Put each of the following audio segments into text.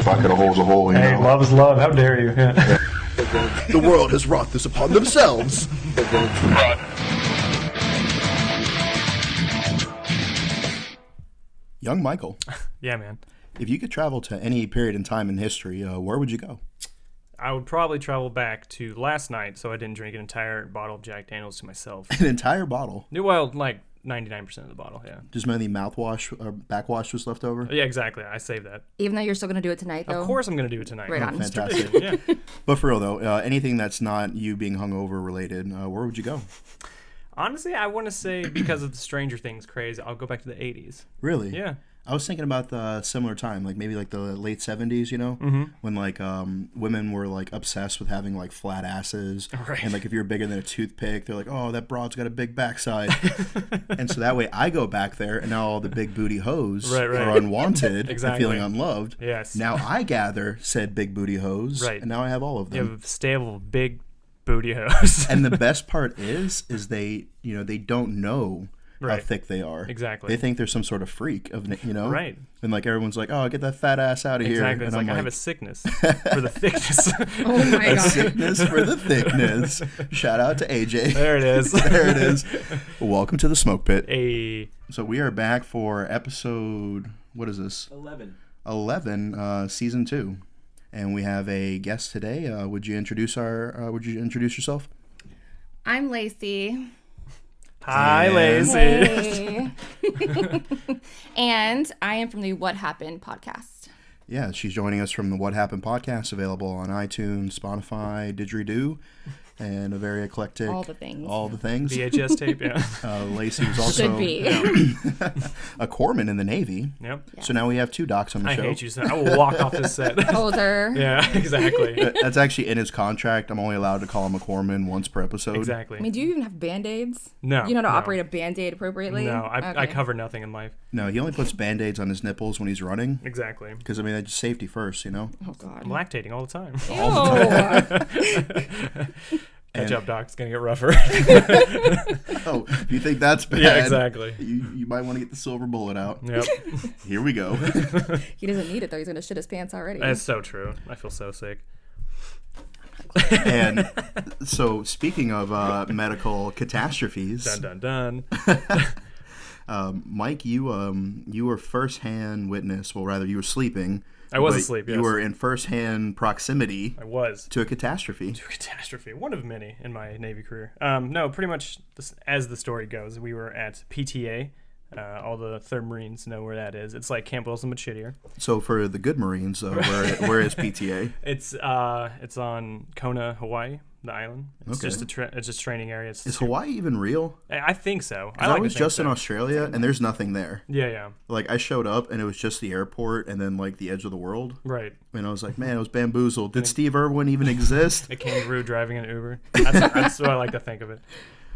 Bucket a hole's a hole, you Hey, know. love is love. How dare you? Yeah. The world has wrought this upon themselves. Young Michael, Yeah, man. if you could travel to any period in time in history, where would you go? I would probably travel back to last night so I didn't drink an entire bottle of Jack Daniels to myself. An entire bottle. Well, like 99% of the bottle, yeah. Just maybe mouthwash or backwash was left over? Yeah, exactly. I saved that. Even though you're still going to do it tonight, though? Of course I'm going to do it tonight. Right on. Fantastic. Yeah. But for real, though, anything that's not you being hungover related, where would you go? Honestly, I want to say because of the Stranger Things craze, I'll go back to the 80s. Really? Yeah. I was thinking about the similar time, like maybe like the late 70s, you know, when like women were like obsessed with having like flat asses, Right. and like if you're bigger than a toothpick, they're like, oh, that broad's got a big backside, and so that way I go back there, and now all the big booty hoes Right. are unwanted Exactly. and feeling unloved. Yes. Now I gather said big booty hoes, Right. and now I have all of You them. have a stable of big booty hose. And the best part is they don't know how Right. thick they are. Exactly. They think they're some sort of freak of, Right. And like everyone's like, oh, get that fat ass out of here. Exactly. It's And like I'm I have a sickness for the thickness. Oh, my a God. sickness for the thickness. Shout out to AJ. There it is. There it is. Welcome to the Smoke Pit. A So we are back for episode, what is this? 11, season 2. And we have a guest today. Would you introduce yourself? I'm Lacey. Hi, And- Lacey. Hey. And I am from the What Happened podcast. Yeah, she's joining us from the What Happened podcast, available on iTunes, Spotify, Didgeridoo, and a very eclectic. All the things. All the things. VHS tape, yeah. Lacey was also Should be. a corpsman in the Navy. Yep. So now we have 2 docs on the I show. hate you, son. I will walk off this set. Poser. Yeah, exactly. That's actually in his contract. I'm only allowed to call him a corpsman once per episode. Exactly. I mean, do you even have Band-Aids? No. You know how to no. operate a Band-Aid appropriately? No, I Okay. cover nothing in life. No, he only puts Band-Aids on his nipples when he's running. Exactly. Because, I mean, that's just safety first, you know? Oh, God. I'm lactating all the time. Ew. Catch up, Doc. It's going to get rougher. Oh, if you think that's bad, Yeah, exactly. you might want to get the silver bullet out. Yep. Here we go. He doesn't need it, though. He's going to shit his pants already. That's so true. I feel so sick. And so, speaking of medical catastrophes, Dun, dun, dun. Mike, you were first-hand witness. Well, rather, you were sleeping. I was but asleep, You yes. were in first-hand proximity I was. to a catastrophe. Catastrophe. One of many in my Navy career. No, pretty much as the story goes, we were at PTA. All the 3rd Marines know where that is. It's like Camp Wilson, but shittier. So, for the good Marines, where is PTA? It's on Kona, Hawaii, the island. It's Okay. just it's just training area. It's Is Hawaii even real? I think so. 'Cause I was just in Australia, and there's nothing there. Yeah. Like, I showed up, and it was just the airport, and then, like, the edge of the world. Right. And I was like, man, I was bamboozled. Did Steve Irwin even exist? A kangaroo driving an Uber. That's what I like to think of it.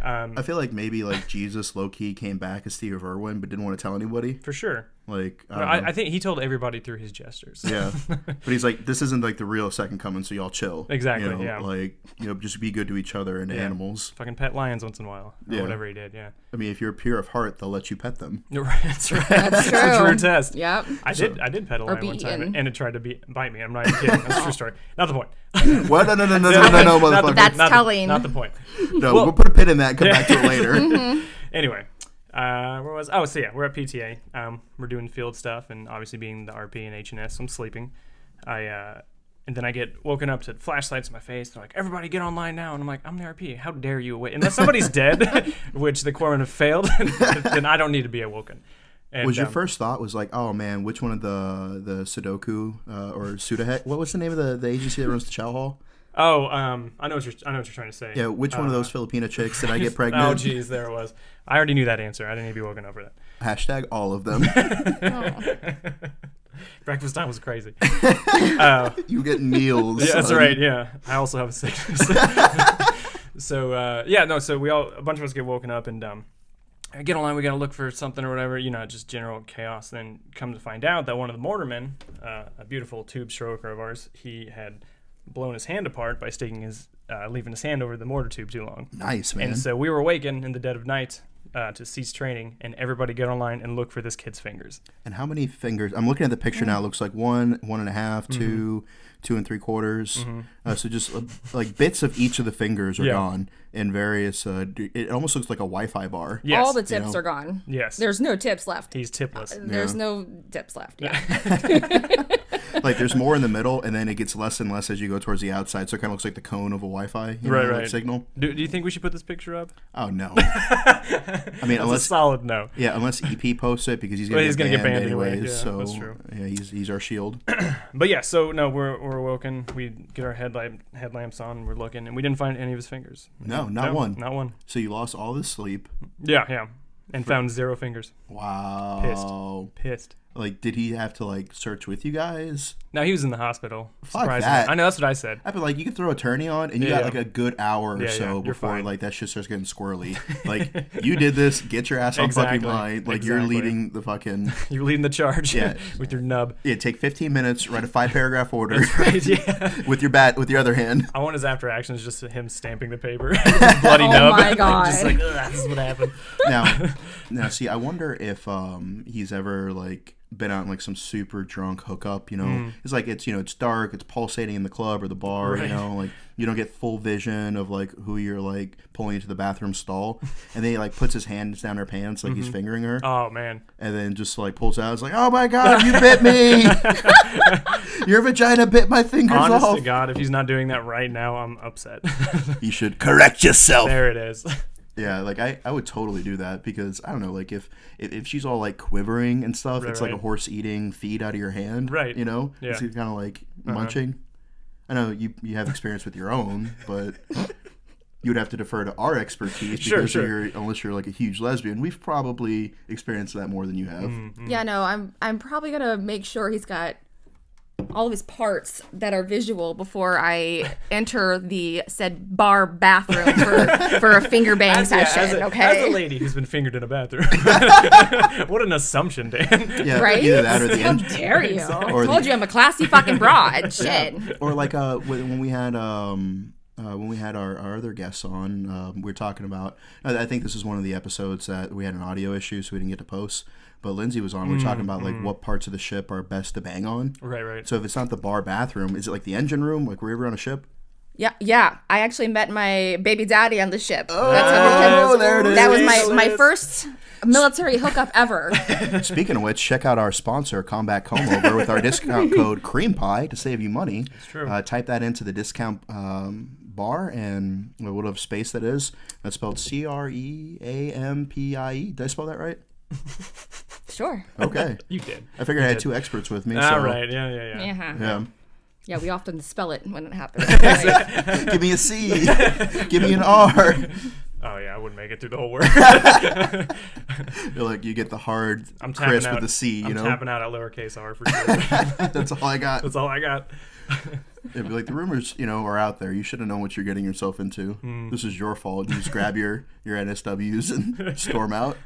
I feel like maybe, like, Jesus low-key came back as Steve Irwin, but didn't want to tell anybody. For sure. Like, I think he told everybody through his gestures. Yeah, but he's like, this isn't like the real second coming, so y'all chill. Exactly, You know, yeah. Like, just be good to each other and to Yeah. animals. Fucking pet lions once in a while. Or Yeah. whatever he did, yeah. I mean, if you're pure of heart, they'll let you pet them. You're right. That's right. That's That's a true. true test. Yep. I did pet a lion be one time, eaten. and it tried to bite me. I'm not even kidding. That's a true story. Not the point. What? No, Not motherfucker. the- That's not telling. Not the point. No, Well- we'll put a pin in that and come back to it later. Anyway, where was? Oh, so yeah, we're at PTA. We're doing field stuff, and obviously being the RP and HNS, I'm sleeping. And then I get woken up to flashlights in my face. They're like, "Everybody, get online now!" And I'm like, "I'm the RP. How dare you awake? Unless somebody's dead, which the corpsmen have failed, then I don't need to be awoken." And, Was your first thought was like, oh man, which one of the Sudoku or Sudahek? What was the name of the agency that runs the Chow Hall? Oh, I know what you're trying to say. Yeah, which one of those Filipina chicks did I get pregnant? Oh, geez, there it was. I already knew that answer. I didn't need to be woken up for that. Hashtag all of them. Breakfast time was crazy. You get meals. Yeah, that's son. right. Yeah, I also have a sickness. So a bunch of us get woken up and I get online. We gotta look for something or whatever. Just general chaos. Then come to find out that one of the mortarmen, a beautiful tube stroker of ours, he had blown his hand apart by sticking leaving his hand over the mortar tube too long. Nice, man. And so we were awakened in the dead of night, to cease training, and everybody get online and look for this kid's fingers. And how many fingers? I'm looking at the picture now. It looks like 1, 1.5, 2, 2 3/4. So just like bits of each of the fingers are gone in various. It almost looks like a Wi-Fi bar. Yes. All the tips are gone. Yes. There's no tips left. He's tipless. There's no tips left. Yeah. Like there's more in the middle, and then it gets less and less as you go towards the outside. So it kind of looks like the cone of a Wi-Fi right. signal. Do you think we should put this picture up? Oh no! I mean, That's a solid no. Yeah, unless EP posts it because he's gonna get banned anyways. Yeah, so that's true. Yeah, he's our shield. But yeah, so no, we're awoken. We get our headlamps on. We're looking, and we didn't find any of his fingers. No, not one. Not one. So you lost all this sleep. Yeah, and found 0 fingers. Wow. Pissed. Like, did he have to like search with you guys? No, he was in the hospital. Fuck Surprisingly. that. I know, that's what I said. I feel like you could throw a tourney on, and you got like a good hour or so before fine. like that shit starts getting squirrely. Like, you did this. Get your ass on fucking line. Like you're leading the fucking. You're leading the charge. With your nub. Yeah, take 15 minutes. Write a 5-paragraph order. That's right. Yeah. with your other hand. I want his after actions just him stamping the paper. His bloody nub. Oh my god. Just like, this is what happened. Now, see, I wonder if he's ever like been out in like some super drunk hookup, you know. It's like it's dark, it's pulsating in the club or the bar, you know, like you don't get full vision of like who you're like pulling into the bathroom stall, and then he like puts his hands down her pants like he's fingering her. Oh man. And then just like pulls out, it's like, oh my god, you bit me. Your vagina bit my fingers off. Honest to God, if he's not doing that right now, I'm upset. You should correct yourself. There it is. Yeah, like I would totally do that because I don't know, like if she's all like quivering and stuff, it's like a horse eating feed out of your hand, right? You know, yeah. It's kind of like munching. I know you have experience with your own, but you would have to defer to our expertise because unless you're like a huge lesbian, we've probably experienced that more than you have. Yeah, no, I'm probably gonna make sure he's got all of his parts that are visual before I enter the said bar bathroom for a finger bang session. As a lady who's been fingered in a bathroom. What an assumption, Dan. Yeah, right? Either that or the How dare you? I told you I'm a classy fucking broad. Shit. Or like when we had our other guests on, we were talking about. I think this is one of the episodes that we had an audio issue, so we didn't get to post. But Lindsay was on. We were talking about like what parts of the ship are best to bang on. Right. So if it's not the bar bathroom, is it like the engine room? Like were you ever on a ship? Yeah. I actually met my baby daddy on the ship. Oh, there it is. That was my first military hookup ever. Speaking of which, check out our sponsor, Combat Combover, with our discount code Creampie to save you money. It's true. Type that into the discount bar and whatever space that is. That's spelled Creampie. Did I spell that right? Sure. Okay. You did. I figured I had 2 experts with me. All right. Yeah. Yeah. Yeah, we often spell it when it happens. Give me a C. Give me an R. Oh yeah, I wouldn't make it through the whole word. You're like you get the hard I'm crisp with the C. I'm know. tapping out at lowercase r for sure. That's all I got. That's all I got. It'd be like the rumors, are out there. You should have known what you're getting yourself into. This is your fault. You just grab your NSWs and storm out.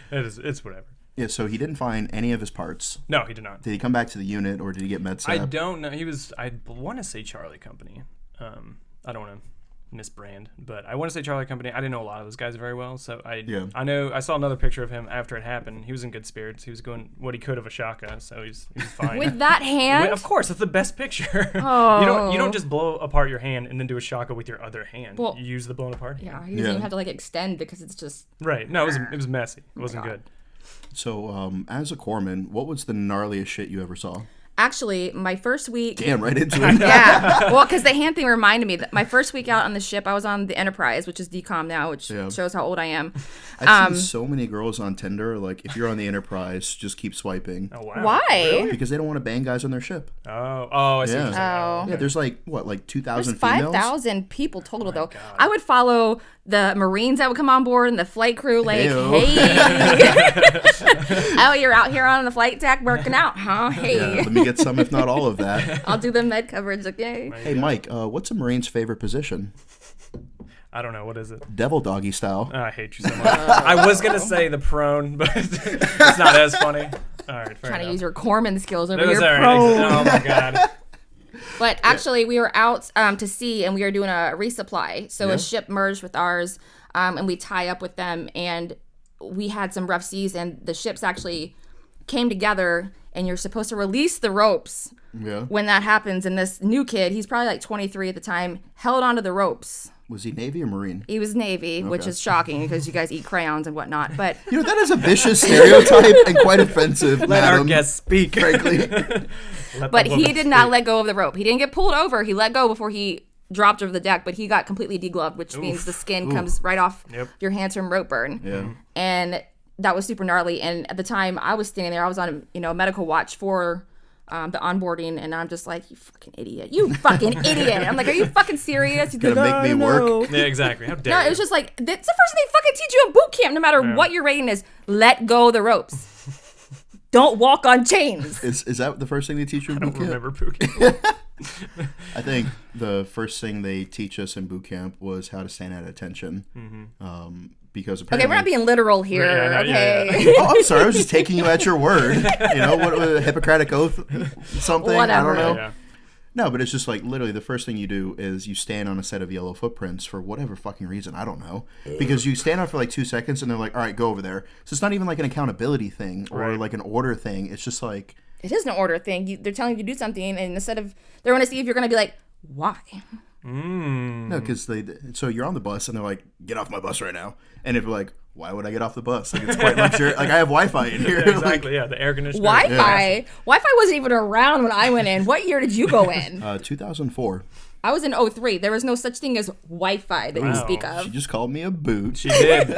It's whatever. Yeah, so he didn't find any of his parts. No, he did not. Did he come back to the unit or did he get med I don't know. I want to say Charlie Company. I don't want to misbrand, but I want to say Charlie Company. I didn't know a lot of those guys very well, so I know I saw another picture of him after it happened. He was in good spirits. He was going what he could of a shaka, so he's fine. With that hand? Of course, that's the best picture. Oh. You don't just blow apart your hand and then do a shaka with your other hand. Well, you use the blown apart hand. Yeah, he doesn't even have to extend because it's just right. No, it was messy. It wasn't good. So, as a corpsman, what was the gnarliest shit you ever saw? Actually, my first week... Damn, right into it. Yeah. Well, because the hand thing reminded me that my first week out on the ship, I was on the Enterprise, which is DCOM now, which shows how old I am. I've seen so many girls on Tinder, like, if you're on the Enterprise, just keep swiping. Oh, wow. Why? Really? Because they don't want to bang guys on their ship. Oh, I see what you're saying. Oh. Yeah, there's like 2,000 There's females? 5,000 people total, though. God. I would follow the Marines that would come on board and the flight crew, like, Hey-o. hey. Oh, you're out here on the flight deck working out, huh? Hey. Yeah, let me get some, if not all of that. I'll do the med coverage, okay? Hey, Mike, what's a Marine's favorite position? I don't know. What is it? Devil doggy style. Oh, I hate you so much. I was going to say the prone, but it's not as funny. All right, fair Trying enough. to use your corpsman skills over It was your all right. pro. Oh, my God. But actually, we were out to sea and we were doing a resupply. So Yeah. a ship merged with ours. and we tie up with them. And we had some rough seas, and the ships actually came together, and you're supposed to release the ropes when that happens. And this new kid, he's probably like 23 at the time, held onto the ropes. Was he Navy or Marine? He was Navy, which is shocking because you guys eat crayons and whatnot. But That is a vicious stereotype and quite offensive. Let our guests speak. Frankly. But he did not let go of the rope. He didn't get pulled over. He let go before he dropped over the deck, but he got completely degloved, which means the skin comes right off your hands from rope burn. Yeah. And that was super gnarly. And at the time I was standing there, I was on medical watch for the onboarding, and I'm just like, you fucking idiot. You fucking idiot. I'm like, are you fucking serious? He's gonna like, make me work. Yeah, exactly. How dare No, you? it was just like, that's the first thing they fucking teach you in boot camp, no matter what your rating is. Let go of the ropes. Don't walk on chains. Is that the first thing they teach you in I boot don't camp? remember boot camp. I think the first thing they teach us in boot camp was how to stand at attention. Because apparently... Okay, we're not being literal here, okay? Oh, I'm sorry. I was just taking you at your word. What a Hippocratic Oath, something. Whatever. I don't know. Yeah. No, but it's just like literally the first thing you do is you stand on a set of yellow footprints for whatever fucking reason. I don't know. Because you stand on for like 2 seconds and they're like, all right, go over there. So it's not even like an accountability thing or like an order thing. It's just like... It is an order thing. They're telling you to do something, and instead of... They want to see if you're going to be like, why? No, because so you're on the bus and they're like, get off my bus right now. And if you're like, why would I get off the bus? Like, it's quite luxurious. Like, I have Wi-Fi in here. Yeah, exactly. The air conditioner. Wi-Fi? Wi-Fi wasn't even around when I went in. What year did you go in? 2004. I was in 03. There was no such thing as Wi-Fi that you speak of. She just called me a boot. She did.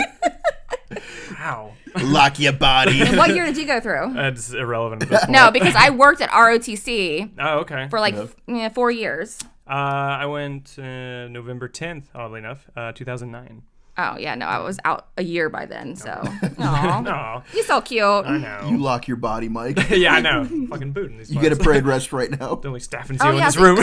Wow. Lock your body. And what year did you go through? That's irrelevant at this point. No, because I worked at ROTC Oh, okay. for like 4 years. I went November 10th, oddly enough, 2009. Oh, yeah, no, I was out a year by then, so. Aw. No, You're so cute. I know. You lock your body, Mike. Yeah, I know. Fucking booting these You get a parade rest right now. The only staff and seal Oh, in yeah, this room.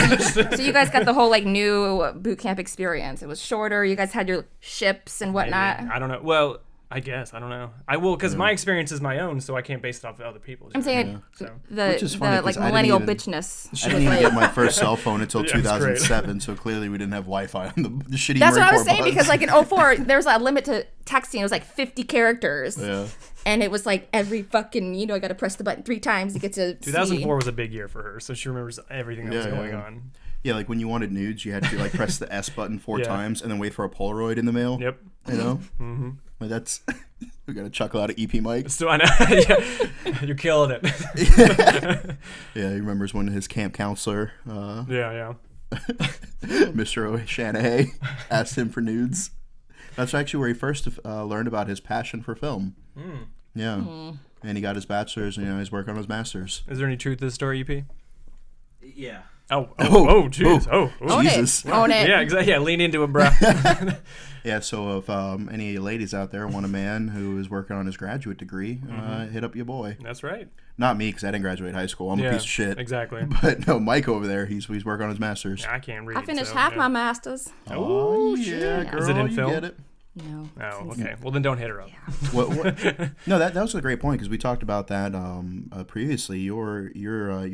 So you guys got the whole like new boot camp experience. It was shorter. You guys had your ships and whatnot. I don't know. Well, I guess. I don't know. I will, because my experience is my own, so I can't base it off of other people's. I'm saying So. Which is funny, the like 'cause I didn't millennial even- bitchness. I didn't even get my first cell phone until Yeah, it's 2007, so clearly we didn't have Wi-Fi on the shitty That's Marine what I was Corps saying, bus. because like in 04, there was a limit to texting. It was like 50 characters. Yeah. And it was like every fucking, I got to press the button 3 times to get to 2004 was a big year for her, so she remembers everything that was going on. Yeah, like when you wanted nudes, you had to like press the S button 4 Yeah. times and then wait for a Polaroid in the mail. Yep. You know? Mm-hmm. Like that's... we got a chuckle out of EP Mike. So I know. Yeah. You're killing it. Yeah, he remembers when his camp counselor, Yeah. Mr. O'Shanahay, asked him for nudes. That's actually where he first learned about his passion for film. Yeah. And he got his bachelor's and he's working on his master's. Is there any truth to the story, EP? Yeah. Oh, jeez. Oh, Jesus. Own it. Yeah, exactly. Yeah, lean into him, bro. Yeah, so if any ladies out there want a man who is working on his graduate degree, hit up your boy. That's right. Not me, because I didn't graduate high school. I'm a piece of shit. Exactly. But no, Mike over there, he's working on his master's. I can't read. I finished so, half yeah. my master's. Oh, shit. girl, Is it in you film? get it. No. Oh, okay. Well, then don't hit her up. What? No, that was a great point, because we talked about that previously. Your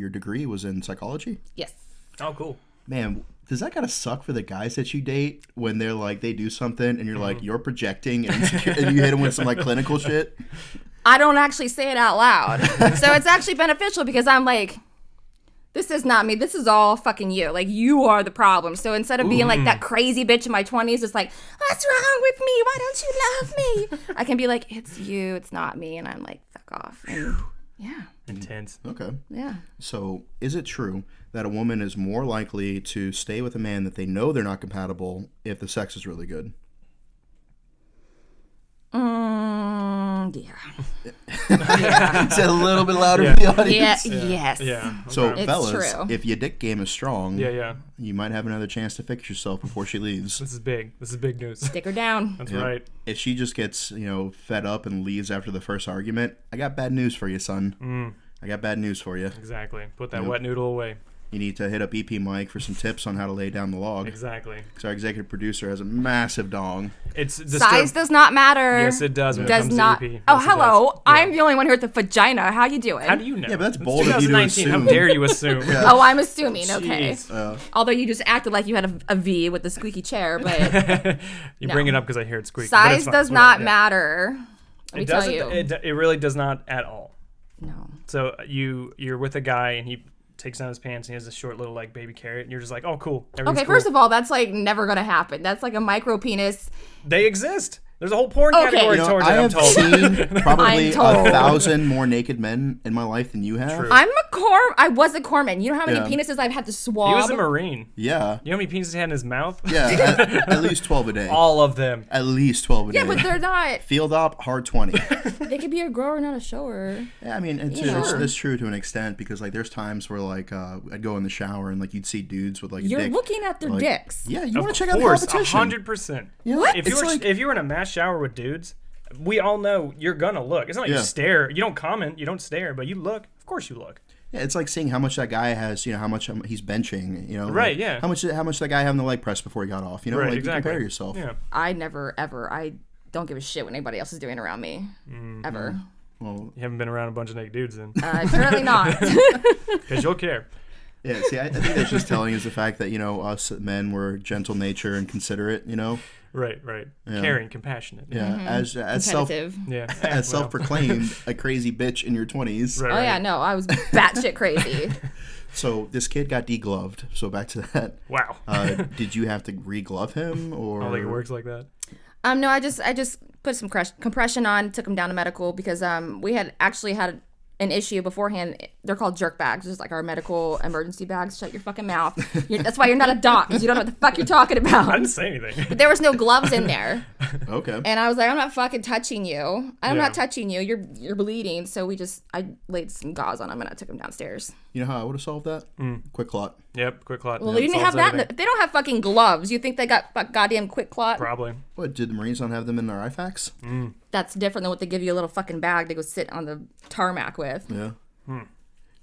degree was in psychology. Yes. Oh, cool. Man, does that gotta suck for the guys that you date when they're like they do something and you're like you're projecting and you hit them with some like clinical shit? I don't actually say it out loud. So it's actually beneficial because I'm like, this is not me. This is all fucking you. Like, you are the problem. So instead of being like that crazy bitch in my 20s, it's like, what's wrong with me? Why don't you love me? I can be like, it's you. It's not me. And I'm like, fuck off. And yeah. Intense. Okay. Yeah. So, is it true that a woman is more likely to stay with a man that they know they're not compatible if the sex is really good? Yeah. Say a little bit louder for the audience. Yes. Yeah. So, It's fellas, true. if your dick game is strong, Yeah. you might have another chance to fix yourself before she leaves. This is big. This is big news. Stick her down. That's Yeah. right. If she just gets, fed up and leaves after the first argument, I got bad news for you, son. I got bad news for you. Exactly. Put that wet noodle away. you need to hit up EP Mike for some tips on how to lay down the log. Exactly. Because our executive producer has a massive dong. Size does not matter. Yes, it does. When it Does comes not. To EP. Oh, Yes, it hello. does. I'm the only one here with the vagina. How you doing? How do you know? Yeah, but that's It's bold of you to 2019. How assume. dare you assume? Oh, I'm assuming. Okay. Jeez. Although you just acted like you had a V with the squeaky chair, but You No. bring it up because I hear it squeak. but it's size fine. does Whatever, not yeah. matter. Let me It tell doesn't. you. It really does not at all. No. So you're with a guy and he takes down his pants and he has this short little like baby carrot and you're just like, oh cool. Okay, first of all, that's like never gonna happen. That's like a micro penis. They exist. There's a whole porn Okay. category You know, towards I it. I'm have told. seen probably I'm told. 1,000 more naked men in my life than you have. True. I was a corpsman. You know how many Yeah. penises I've had to swab? He was a Marine. Yeah. You know how many penises he had in his mouth? Yeah, at least 12 a day. All of them. At least 12 a day. Yeah, but they're not. Field op, hard 20. They could be a grower, not a shower. Yeah, I mean, it's true to an extent because, like, there's times where, like, I'd go in the shower and, like, you'd see dudes with, like, a You're dick. looking at their like, dicks. Yeah, you want Of to check out the course, competition. 100%. What? If you were in a mass shower with dudes, we all know you're gonna look. It's not like you stare. You don't comment. You don't stare, but you look. Of course you look. Yeah, it's like seeing how much that guy has, how much he's benching, Right, like, yeah. How much that guy had in the leg press before he got off, Right, like exactly. you compare yourself. Yeah. I never, ever. I don't give a shit what anybody else is doing around me. Ever. Well, You haven't been around a bunch of naked dudes then, Apparently not. because you'll care. yeah, see, I think that's just telling is the fact that, us men were gentle nature and considerate, Right. Yeah. Caring, compassionate. Yeah, as Competitive. Yeah. as self-proclaimed a crazy bitch in your 20s. Right, Oh yeah, no, I was batshit crazy. So this kid got degloved. So back to that. Wow. Did you have to re-glove him, or? I don't think it works like that. No, I just put some compression on, took him down to medical because we had actually had an issue beforehand. They're called jerk bags, just like our medical emergency bags. Shut your fucking mouth. That's why you're not a doc, because you don't know what the fuck you're talking I about. didn't say anything. But there was no gloves in there, Okay. and I was like, I'm not fucking touching you. I'm Yeah. not touching you. You're bleeding. So I laid some gauze on him and I took him downstairs. You know how I would have solved that? Quick clot. Yep. Quick clot. Well, they didn't have that. If they don't have fucking gloves, you think they got goddamn quick clot? Probably. What, did the Marines not have them in their IFACs? That's different than what they give you a little fucking bag to go sit on the tarmac with. Yeah.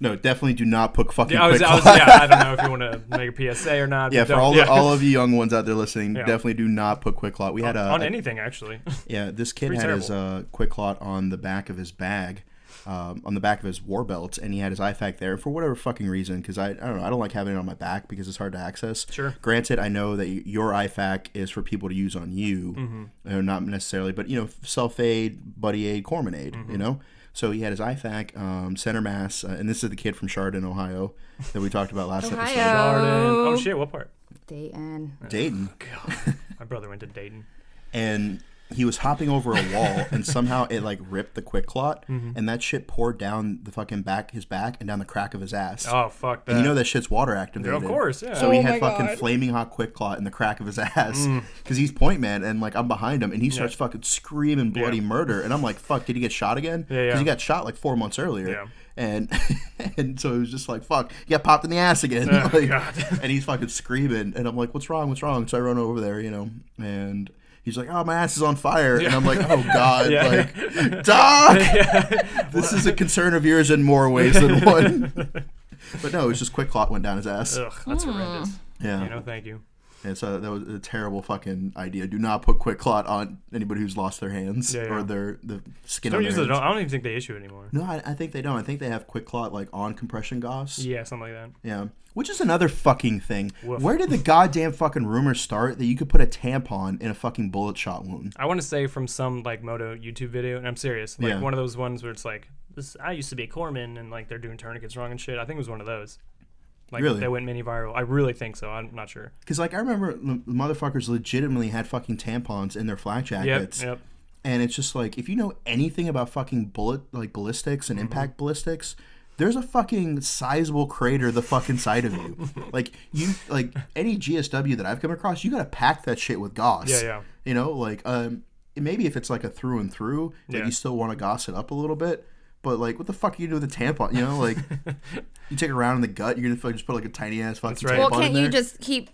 No, definitely do not put fucking Yeah, quick clot. I don't know if you want to make a PSA or not. Yeah, but for don't. all of you young ones out there listening, Yeah. definitely do not put quick clot. We had on anything actually. Yeah, this kid Pretty had his quick clot on the back of his bag, on the back of his war belt, and he had his IFAC there for whatever fucking reason. Because I don't know, I don't like having it on my back because it's hard to access. Sure. Granted, I know that your IFAC is for people to use on you, not necessarily, but self aid, buddy aid, corpsman aid. So he had his IFAC, center mass, and this is the kid from Chardon, Ohio, that we talked about last episode. Garden. Oh shit! What part? Dayton. Dayton. God, my brother went to Dayton. And he was hopping over a wall, and somehow it like ripped the quick clot, and that shit poured down the fucking his back and down the crack of his ass. Oh fuck that! And you know that shit's water activated. of course, yeah. So he Oh had my fucking God. flaming hot quick clot in the crack of his ass because he's point man, and like I'm behind him, and he starts fucking screaming bloody murder, and I'm like, fuck, did he get shot again? Yeah, yeah. Because he got shot like 4 months earlier. Yeah. And and so it was just like, fuck, he got popped in the ass again. Oh, Like, God. and he's fucking screaming, and I'm like, what's wrong? So I run over there, and he's like, oh, my ass is on fire. And I'm like, oh, God. Yeah. Like, Doc! This is a concern of yours in more ways than one. But no, it was just quick clot went down his ass. Ugh, that's horrendous. Yeah. Thank you. And so that was a terrible fucking idea. Do not put quick clot on anybody who's lost their hands or the skin Don't on use their it. hands. I don't even think they issue it anymore. No, I think they don't. I think they have quick clot like on compression gauze. Yeah, something like that. Yeah. Which is another fucking thing. Woof. Where did the goddamn fucking rumor start that you could put a tampon in a fucking bullet shot wound? I want to say from some like Moto YouTube video, and I'm serious. Like Yeah. one of those ones where it's like, this. I used to be a corpsman, and like they're doing tourniquets wrong and shit. I think it was one of those. Like Really? they went mini viral. I really think so. I'm not sure. Because like I remember the motherfuckers legitimately had fucking tampons in their flak jackets. Yep. And it's just like, if you know anything about fucking ballistics and impact ballistics, there's a fucking sizable crater the fucking side of you. Like any GSW that I've come across, you gotta pack that shit with gauze. Yeah. Maybe if it's like a through and through, like you still want to gauze it up a little bit. But like, what the fuck are you do with a tampon? Like, you take it around in the gut, you're gonna just put like a tiny ass fucking right. tampon Well, can't in there. you just keep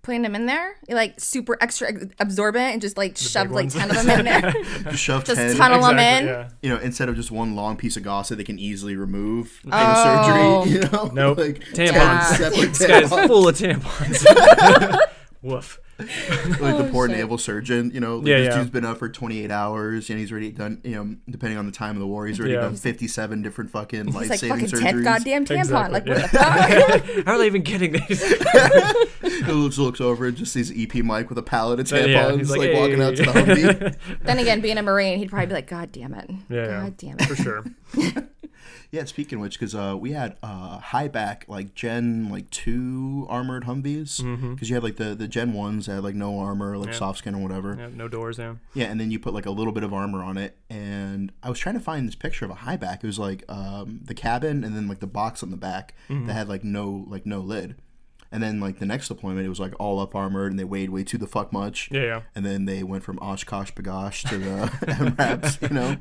putting them in there? You're like super extra absorbent and just like shove like ones. 10 of them in there. Just shove Just 10. tunnel them in. Yeah. You know, instead of just one long piece of gauze that they can easily remove in Oh. surgery. You know, Nope. like Tampons. 10 separate This guy's tampons. full of tampons. Woof. Like the poor naval surgeon, you know, like Yeah, this yeah. dude's been up for 28 hours and he's already done, you know, depending on the time of the war, he's already Yeah. done 57 different fucking It's like life-saving fucking 10th surgeries. goddamn tampon. Exactly, Like, yeah. what the fuck? How are they even getting these? He just looks over and just sees EP Mike with a pallet of tampons, Yeah, he's like like, walking out to the "Hey." Humvee. Then again, being a Marine, he'd probably be like, God damn it. Yeah, God damn it. for sure. Yeah, speaking of which, because we had high back like Gen like 2 armored Humvees, because you had like the Gen 1s that had like no armor, like Yeah. soft skin or whatever. Yeah, no doors, yeah. Yeah, and then you put like a little bit of armor on it, and I was trying to find this picture of a high back. It was like the cabin and then like the box on the back that had like no lid. And then like the next deployment, it was like all up armored, and they weighed way too the fuck much. Yeah, yeah. And then they went from Oshkosh Bagosh to the MRAPs, you know.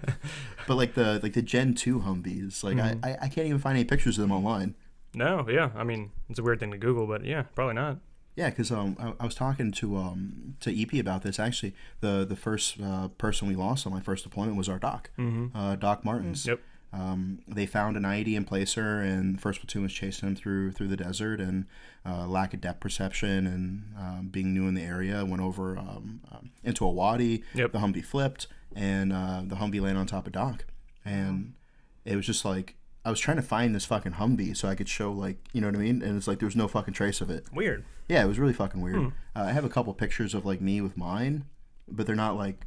But like the Gen 2 Humvees, like I can't even find any pictures of them online. No, yeah. I mean, it's a weird thing to Google, but yeah, probably not. Yeah, because I was talking to EP about this. Actually, the first person we lost on my first deployment was our Doc, Doc Martins. Yep. They found an IED in placer, and the first platoon was chasing him through the desert, and lack of depth perception and being new in the area, went over into a wadi. Yep. The Humvee flipped, and the Humvee landed on top of Doc, and it was just like I was trying to find this fucking Humvee so I could show, like, you know what I mean, and it's like there was no fucking trace of it. Weird. Yeah, it was really fucking weird. I have a couple pictures of like me with mine, but they're not like,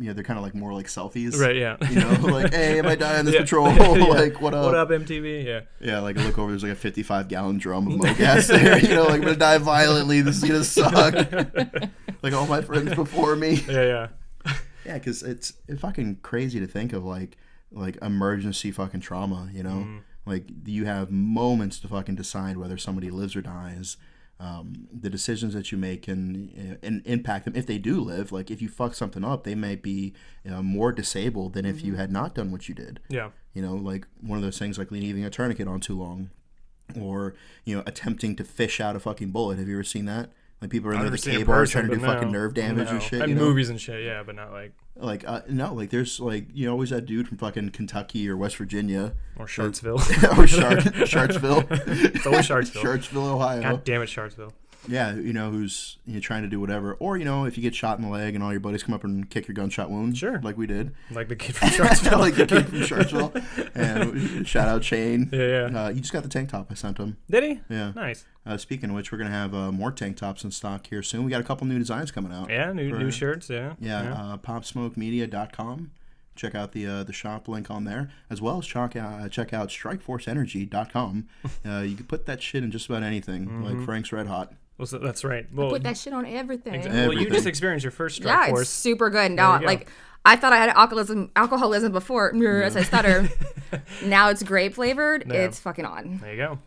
you know, they're kind of like more like selfies. Right, yeah. You know, like, hey, am I dying on this Yeah. patrol? Yeah. Like, what up? What up, MTV? Yeah. Yeah, like I look over, there's like a 55-gallon drum of MoGas there. You know, like I'm gonna die violently. This is gonna suck. Like all my friends before me. Yeah, yeah. Yeah, because it's fucking crazy to think of like emergency fucking trauma. You know, like you have moments to fucking decide whether somebody lives or dies. The decisions that you make can impact them if they do live. Like if you fuck something up, they may be more disabled than if you had not done what you did. Yeah. You know, like one of those things like leaving a tourniquet on too long, or you know, attempting to fish out a fucking bullet. Have you ever seen that? Like people are in there with a K-bar trying to do fucking nerve damage and shit. And you know? movies and shit, yeah, but not like No, like there's like, you know, always that dude from fucking Kentucky or West Virginia or Sharksville. or Sharksville. It's always Sharksville. Sharksville, Ohio. God damn it, Sharksville. Yeah, you know, who's trying to do whatever. Or, you know, if you get shot in the leg and all your buddies come up and kick your gunshot wound. Sure. Like we did. Like the kid from Sharksville. Like the kid from Sharksville. And shout out Shane. Yeah, yeah. You just got the tank top I sent him. Did he? Yeah. Nice. Speaking of which, we're going to have more tank tops in stock here soon. We got a couple new designs coming out. Yeah, new shirts, yeah. Yeah, popsmokemedia.com. Check out the shop link on there, as well as check out strikeforceenergy.com. You can put that shit in just about anything, like Frank's Red Hot. Well, so that's right. Well, Put that shit on everything. exactly. Well, you Everything. just experienced your first Yeah, Strikeforce. it's super good. Now, you go. like, I thought I had alcoholism before, as I stutter. Now it's grape flavored. Yeah. It's fucking on. There you go.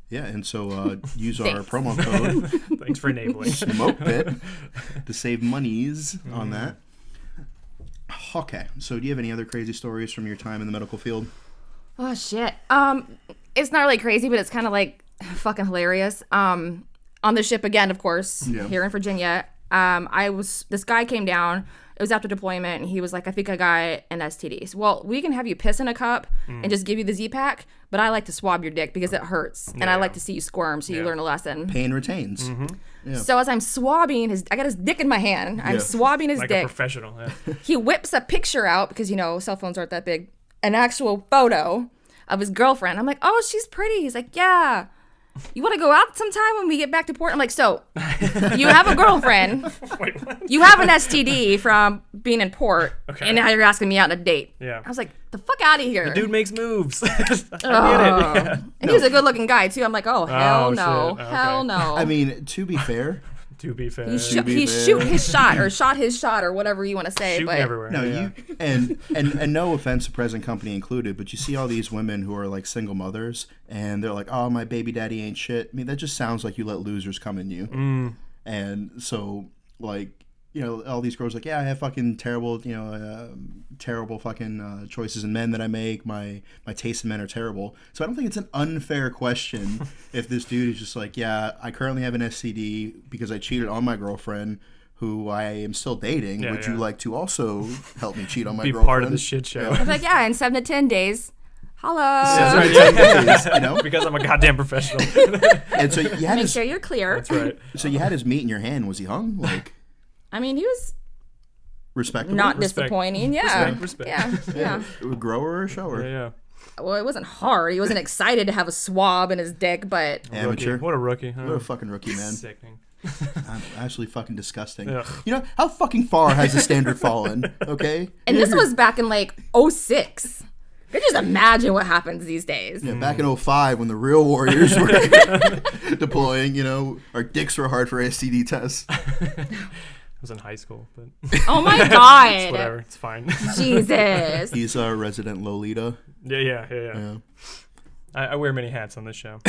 Yeah, and so use our Thanks. promo code Thanks for enabling. Smokepit to save monies on that. Okay, so do you have any other crazy stories from your time in the medical field? Oh shit. It's not really crazy, but it's kind of like fucking hilarious. On the ship again, of course, Yeah. here in Virginia. This guy came down. It was after deployment, and he was like, I think I got an STD. Well, we can have you piss in a cup and just give you the Z-Pack, but I like to swab your dick because it hurts, and I like to see you squirm so you learn a lesson. Pain retains. Yeah. So as I'm swabbing I got his dick in my hand. I'm Yeah. swabbing his Like a dick. professional. Yeah. He whips a picture out because, you know, cell phones aren't that big. An actual photo of his girlfriend. I'm like, oh, she's pretty. He's like, yeah. You want to go out sometime when we get back to port? I'm like, so you have a girlfriend. Wait, what? You have an STD from being in port. Okay. And now you're asking me out on a date. Yeah. I was like, the fuck out of here. Dude makes moves. I get it. Oh. Yeah. And he was a good looking guy, too. I'm like, oh, hell no. shit. Okay. Hell no. I mean, to be fair, To be fair. he be shoot fair. his shot or shot his shot or whatever you want to say. Shooting but everywhere. no, yeah. you and no offense to present company included, but you see all these women who are like single mothers, and they're like, "Oh, my baby daddy ain't shit." I mean, that just sounds like you let losers come in you. And so, like, all these girls like, yeah, I have fucking terrible, terrible fucking choices in men that I make. My taste in men are terrible. So I don't think it's an unfair question if this dude is just like, yeah, I currently have an STD because I cheated on my girlfriend, who I am still dating. Would you like to also help me cheat on my girlfriend? Be part of the shit show. I was like, yeah, in 7 to 10 days. Hello. That's right. 10 days, Because I'm a goddamn professional. And so you had Make sure you're clear. That's right. So you had his meat in your hand. Was he hung? Like, I mean, he was respectable. not disappointing. Yeah. Respect. Yeah. A grower or a shower? Yeah. Well, it wasn't hard. He wasn't excited to have a swab in his dick, but Amateur. Rookie. What a rookie. Huh? What a fucking rookie, man. Sickening. Absolutely fucking disgusting. Ugh. How fucking far has the standard fallen? Okay. and this was back in like 06. You can just imagine what happens these days. Yeah, back in 05 when the real warriors were deploying, our dicks were hard for STD tests. I was in high school, but Oh my it's god. whatever. It's fine. Jesus. He's a resident Lolita. Yeah. I wear many hats on this show.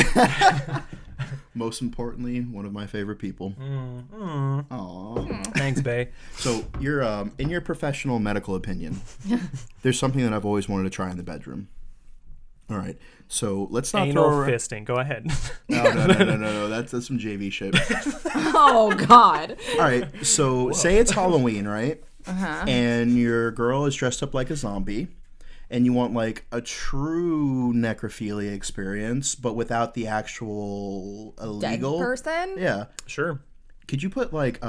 Most importantly, one of my favorite people. Aww. Thanks, Bay. So you're in your professional medical opinion, there's something that I've always wanted to try in the bedroom. All right, so let's not Anal throw fisting. Go ahead. No. That's some JV shit. Oh god. All right, so say it's Halloween, right? And your girl is dressed up like a zombie, and you want like a true necrophilia experience, but without the actual illegal Dead person? Yeah. Sure. Could you put like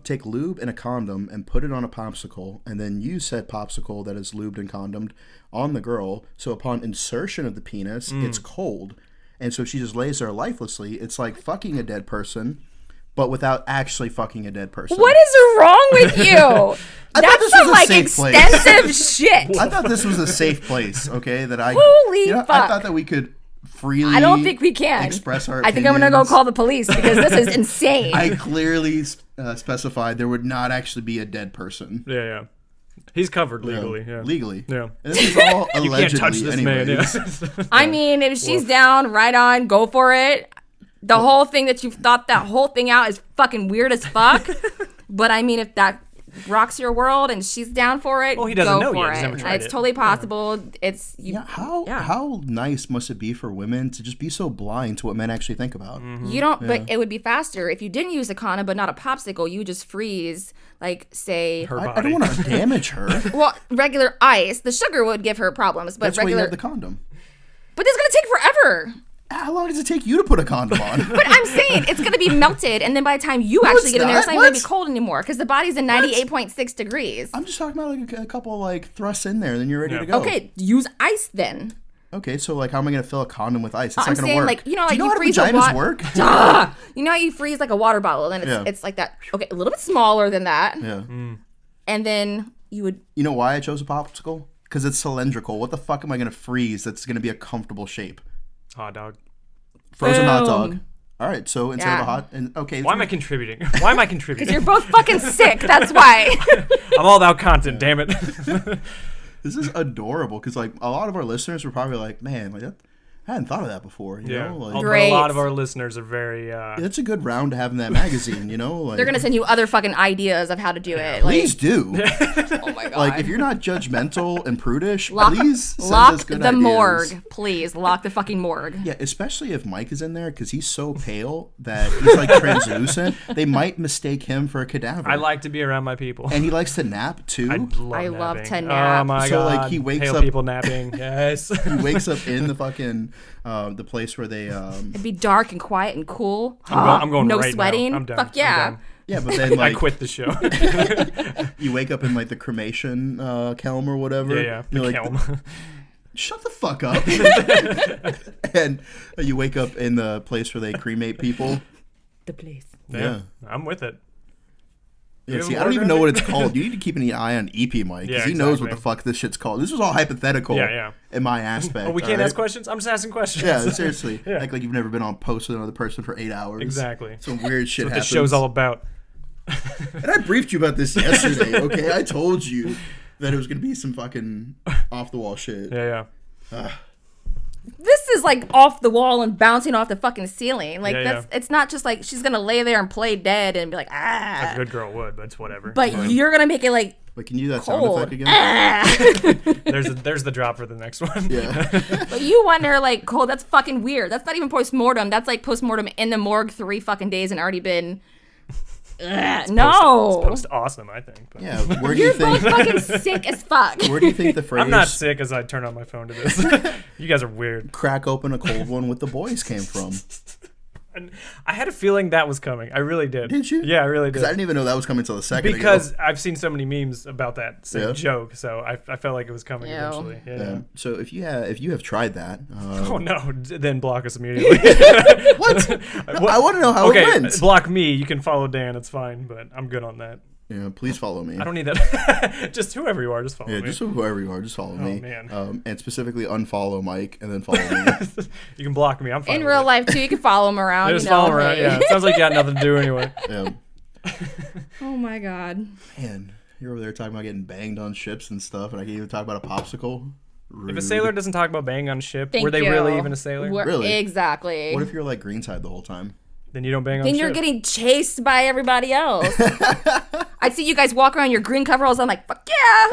take lube and a condom and put it on a popsicle, and then use said popsicle that is lubed and condomed on the girl, so upon insertion of the penis, it's cold, and so she just lays there lifelessly. It's like fucking a dead person, but without actually fucking a dead person. What is wrong with you? That's this some was a like safe place. extensive shit. I thought this was a safe place, okay? That I Holy I fuck. thought that we could freely. I don't think we can. express our I think I'm gonna go opinions. call the police because this is insane. I clearly specified there would not actually be a dead person. Yeah. He's covered legally. Yeah. Legally. Yeah. And this is all You allegedly. can't touch this man. anyways. Yeah. I mean, if she's down, right on, go for it. The whole thing that you've thought that whole thing out is fucking weird as fuck. But I mean, if that rocks your world and she's down for it, Well, he doesn't go know for yet. He's it. never tried It's it. totally possible. It's you. Yeah, how nice must it be for women to just be so blind to what men actually think about? You don't, but it would be faster if you didn't use a condom, but not a popsicle. You would just freeze, like say, Her I body. don't want to damage her. well, regular ice. The sugar would give her problems, but That's why you regular. have the condom. But it's gonna take forever. How long does it take you to put a condom on? But I'm saying it's gonna be melted, and then by the time you No, actually it's get in there, not. it's not even gonna be What? cold anymore because the body's in 98.6 degrees. I'm just talking about like a couple like thrusts in there, and then you're ready Yeah. to go. Okay, use ice then. Okay, so like, how am I gonna fill a condom with ice? It's I'm not gonna saying work. like you know Do like you know how freeze vaginas a work? You know how you freeze like a water bottle, and it's like that. Okay, a little bit smaller than that, Yeah. and then you would. You know why I chose a popsicle? Because it's cylindrical. What the fuck am I gonna freeze that's gonna be a comfortable shape? Hot dog. Frozen hot Boom. dog. All right, so instead of a Yeah. hot and okay. Why am I contributing? Why am I contributing? You're both fucking sick. That's why. I'm all about content. Damn it. This is adorable because like a lot of our listeners were probably like, man, like that, I hadn't thought of that before. You know, like But Great. a lot of our listeners are very. it's a good round to have in that magazine. You know, like They're gonna send you other fucking ideas of how to do it. Like, please do. oh my god. Like if you're not judgmental and prudish, lock, please send lock us good the ideas. morgue, please. Lock the fucking morgue. Yeah, especially if Mike is in there because he's so pale that he's like translucent. They might mistake him for a cadaver. I like to be around my people. and he likes to nap too. I love napping. to nap. Oh my So, god. like, he wakes Pale up- people napping. Yes. He wakes up in the fucking the place where they It'd be dark and quiet and cool. I'm going no right now. sweating. I'm done. Fuck I'm yeah. done. yeah, but then I like quit the show. you wake up in like the cremation kelm or whatever. Yeah. You're The like, Kelm. shut the fuck up. And you wake up in the place where they cremate people. The place. Yeah. I'm with it. Yeah, You see, have I don't a even word know what on it's called. You need to keep an eye on EP Mike because Yeah, he knows what exactly. the fuck this shit's called. This was all hypothetical. Yeah. In my aspect. Oh, we can't alright? ask questions? I'm just asking questions. Yeah, seriously. Yeah. Act like you've never been on post with another person for 8 hours. Exactly. Some weird shit That's what happens. this show's all about. And I briefed you about this yesterday, okay? I told you that it was going to be some fucking off-the-wall shit. Yeah. this is like off the wall and bouncing off the fucking ceiling. Like Yeah, it's not just like she's gonna lay there and play dead and be like, A good girl would, but it's whatever. But you're gonna make it like Wait, can you do that cold. sound effect again? There's the drop for the next one. Yeah. But you wonder like, cold. That's fucking weird. That's not even post-mortem. That's like post-mortem in the morgue 3 fucking days and already been. No. It's post awesome, I think. But. Yeah. Where do you You're think? both fucking sick as fuck. Where do you think the phrase I'm not sick as I turn on my phone to this. You guys are weird. "crack open a cold one with the boys" came from? And I had a feeling that was coming. I really did. Did you? Yeah, I really did. Because I didn't even know that was coming until the second. Because ago. I've seen so many memes about that same Yeah. joke, so I felt like it was coming Ew. eventually. Yeah. So if you have tried that, Oh no! Then block us immediately. what? No, I want to know how Okay, it went. block me. You can follow Dan. It's fine, but I'm good on that. Yeah, please follow me. I don't need that. Just whoever you are, just follow Yeah, me. just whoever you are, just follow me. Man. And specifically unfollow Mike and then follow me. You can block me. I'm fine. In with real it. life too, you can follow him around. Just you know, follow around. hey. Yeah, it sounds like you got nothing to do anyway. Yeah. Oh my god. Man, you're over there talking about getting banged on ships and stuff, and I can't even talk about a popsicle. If a Rude. sailor doesn't talk about banging on a ship, Thank were they you. really even a sailor? Really? Exactly. What if you're like greenside the whole time? Then you don't bang on Then a you're ship. getting chased by everybody else. I'd see you guys walk around your green coveralls. I'm like, fuck yeah.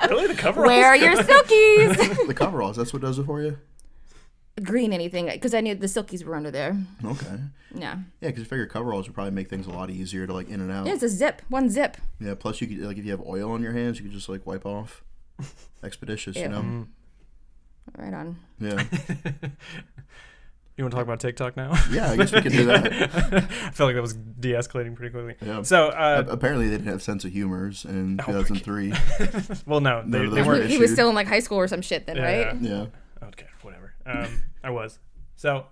Really, the cover. Where are your silkies? The coveralls, that's what does it for you? Green anything, because I knew the silkies were under there. Okay. Yeah. Yeah, because I figure coveralls would probably make things a lot easier to like in and out. Yeah, it's a zip. One zip. Yeah, plus you could like if you have oil on your hands, you could just like wipe off. Expeditious, you Ew. know? Right on. Yeah. You want to talk about TikTok now? Yeah, I guess we could do that. I felt like that was de-escalating pretty quickly. Yeah. So, Apparently they didn't have sense of humors in 2003. well, no, they those were weren't. He was issued. still in like high school or some shit then, Yeah, right? yeah. Yeah. Okay, whatever. I was. So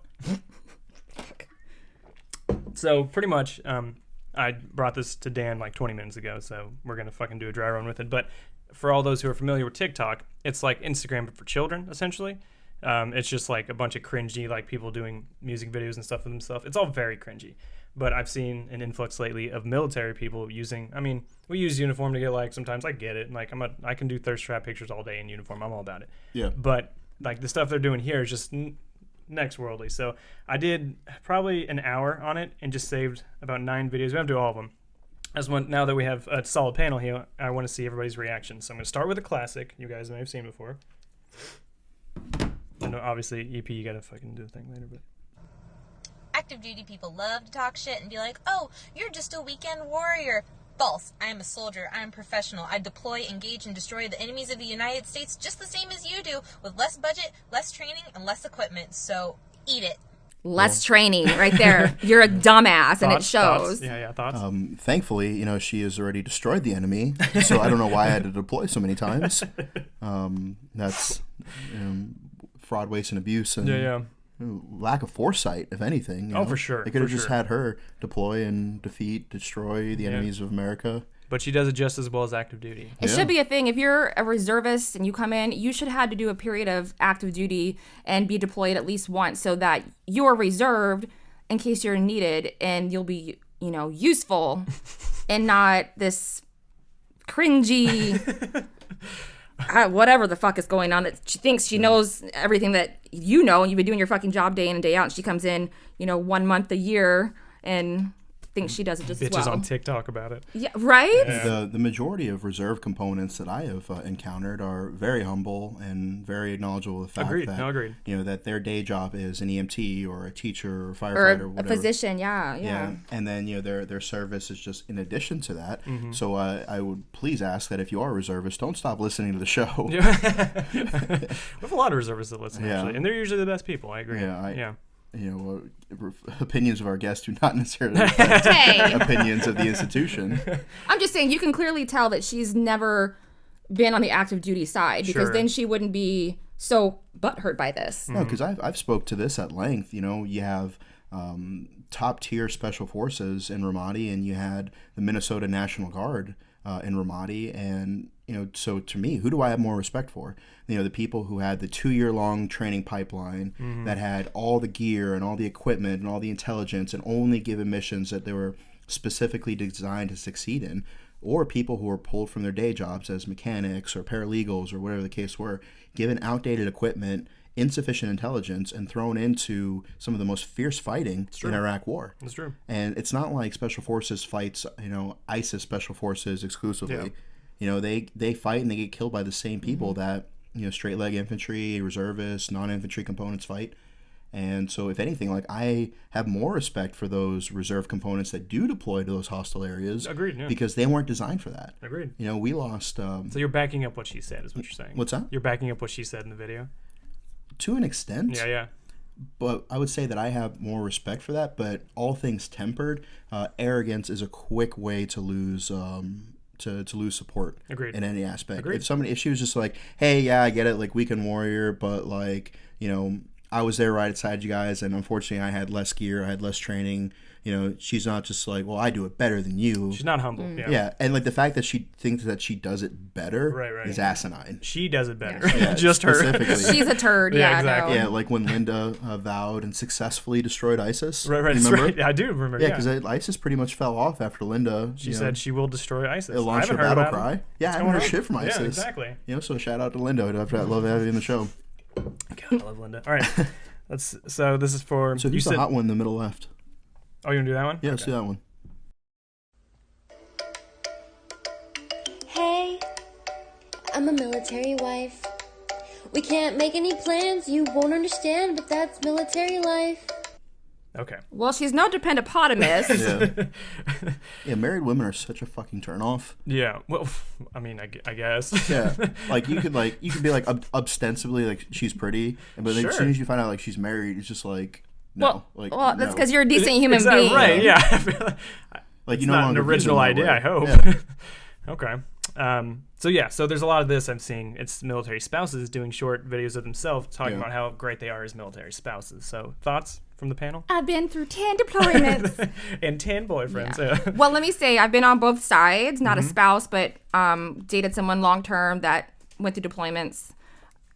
pretty much, I brought this to Dan like 20 minutes ago, so we're gonna fucking do a dry run with it. But for all those who are familiar with TikTok, it's like Instagram but for children, essentially. It's just like a bunch of cringy, like people doing music videos and stuff of themselves. It's all very cringy. But I've seen an influx lately of military people using. I mean, we use uniform to get likes. Sometimes I get it. Like I can do thirst trap pictures all day in uniform. I'm all about it. Yeah. But like the stuff they're doing here is just next worldly. So I did probably an hour on it and just saved about 9 videos. We have to do all of them. Now that we have a solid panel here, I want to see everybody's reaction. So I'm going to start with a classic you guys may have seen before. And obviously, EP, you got to fucking do the thing later. But Active duty people love to talk shit and be like, oh, you're just a weekend warrior. False. I am a soldier. I am professional. I deploy, engage, and destroy the enemies of the United States just the same as you do, with less budget, less training, and less equipment. So, eat it. Less training right there. You're a dumbass, and it shows. Thoughts? Yeah, thoughts? Thankfully, you know, she has already destroyed the enemy, so I don't know why I had to deploy so many times. That's fraud, waste, and abuse, and lack of foresight, if anything. You know? For sure. They could have for just sure. had her deploy and destroy the enemies of America. But she does it just as well as active duty. It should be a thing. If you're a reservist and you come in, you should have to do a period of active duty and be deployed at least once so that you're reserved in case you're needed and you'll be, useful and not this cringy whatever the fuck is going on that she thinks she knows everything that you know and you've been doing your fucking job day in and day out and she comes in, 1 month a year and thinks she does it just as well. Bitches on TikTok about it. Yeah, right? Yeah. The majority of reserve components that I have encountered are very humble and very knowledgeable of the fact Agreed. that Agreed. that their day job is an EMT or a teacher or firefighter Or or a whatever. physician, yeah. And then their service is just in addition to that. Mm-hmm. So I would please ask that if you are a reservist, don't stop listening to the show. We have a lot of reservists that listen, actually, and they're usually the best people. I agree. Yeah, opinions of our guests do not necessarily reflect Hey. opinions of the institution. I'm just saying you can clearly tell that she's never been on the active duty side because Sure. then she wouldn't be so butthurt by this. No, because I've spoke to this at length. You have top tier special forces in Ramadi, and you had the Minnesota National Guard in Ramadi, and so to me, who do I have more respect for? The people who had the 2-year-long training pipeline that had all the gear and all the equipment and all the intelligence and only given missions that they were specifically designed to succeed in. or people who were pulled from their day jobs as mechanics or paralegals or whatever the case were, given outdated equipment, insufficient intelligence, and thrown into some of the most fierce fighting in Iraq War. That's true. And it's not like Special Forces fights, ISIS Special Forces exclusively. Yeah. They fight and they get killed by the same people that, straight leg infantry, reservists, non-infantry components fight. And so if anything, like, I have more respect for those reserve components that do deploy to those hostile areas. Agreed, yeah. Because they weren't designed for that. Agreed. We lost... so you're backing up what she said is what you're saying. What's that? You're backing up what she said in the video? To an extent. Yeah. But I would say that I have more respect for that. But all things tempered, arrogance is a quick way to lose to lose support. Agreed. In any aspect. Agreed. If she was just like, hey, yeah, I get it, like, weekend warrior, but like, I was there right beside you guys, and unfortunately I had less gear, I had less training. She's not just like, well, I do it better than you. She's not humble. Yeah, and like the fact that she thinks that she does it better Right. is asinine. She does it better. Yeah, just her. specifically. She's a turd. Yeah, Yeah, exactly. no. Yeah, like when Linda vowed and successfully destroyed ISIS. Right. That's Remember? right. I do remember. Yeah, because ISIS pretty much fell off after Linda. she said she will destroy ISIS. it launched her I haven't heard battle about cry. it. Yeah, I What's haven't going heard on? shit from ISIS. Yeah, exactly. So shout out to Linda. I love having you in the show. God, I love Linda. All right. So this is for... So who's the hot one in the middle left? Oh, you want to do that one? Yeah, let's do that one. Hey, I'm a military wife. We can't make any plans, you won't understand, but that's military life. Okay. Well, she's no dependopotamus. Yeah. Yeah, married women are such a fucking turnoff. Yeah. Well, I mean, I guess. Yeah. Like you could be like ostensibly like she's pretty, but then as soon as you find out like she's married, it's just like no. Well, that's no. because you're a decent human Is that being. right? Yeah. I feel like it's you no not an longer view original them that idea, way. I hope. Yeah. Okay. So there's a lot of this I'm seeing. It's military spouses doing short videos of themselves talking about how great they are as military spouses. So thoughts from the panel? I've been through 10 deployments. And 10 boyfriends. Yeah. Well, let me say, I've been on both sides, not a spouse, but dated someone long term that went through deployments.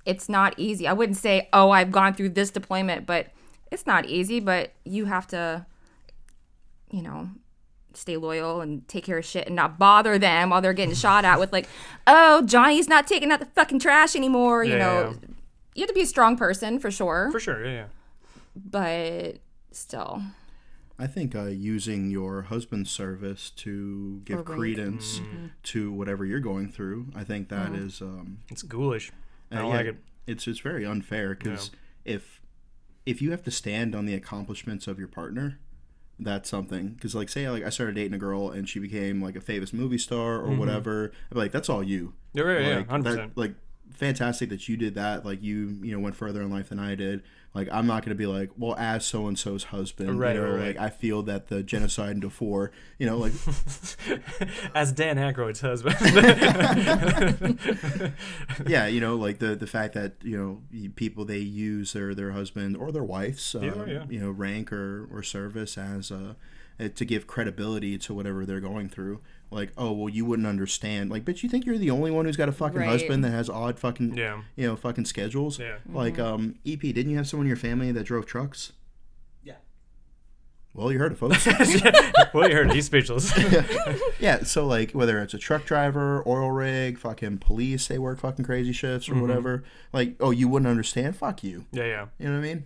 It's not easy. I wouldn't say, oh, I've gone through this deployment, but it's not easy. But you have to, stay loyal and take care of shit and not bother them while they're getting shot at with like, oh, Johnny's not taking out the fucking trash anymore. You have to be a strong person for sure. For sure, yeah. But still. I think using your husband's service to give credence to whatever you're going through, I think that is... It's ghoulish. I don't like it. It's very unfair because if you have to stand on the accomplishments of your partner, that's something. Because like say like I started dating a girl and she became like a famous movie star or whatever, I'd be like, that's all you. You're right, like, 100%. Like fantastic that you did that. Like you went further in life than I did. Like I'm not gonna be like, well, as so and so's husband, right. like I feel that the genocide in Darfur, like as Dan Aykroyd's husband. yeah, like the fact that people they use their husband or their wife's rank or service as to give credibility to whatever they're going through. Like, oh well, you wouldn't understand. Like, but you think you're the only one who's got a fucking husband that has odd fucking fucking schedules. Yeah. Like EP, didn't you have someone in your family that drove trucks? Yeah. Well, you heard it, folks. Well, you heard it. He's speechless. Yeah, so like whether it's a truck driver, oil rig, fucking police, they work fucking crazy shifts or whatever. Like, oh, you wouldn't understand? Fuck you. Yeah. You know what I mean?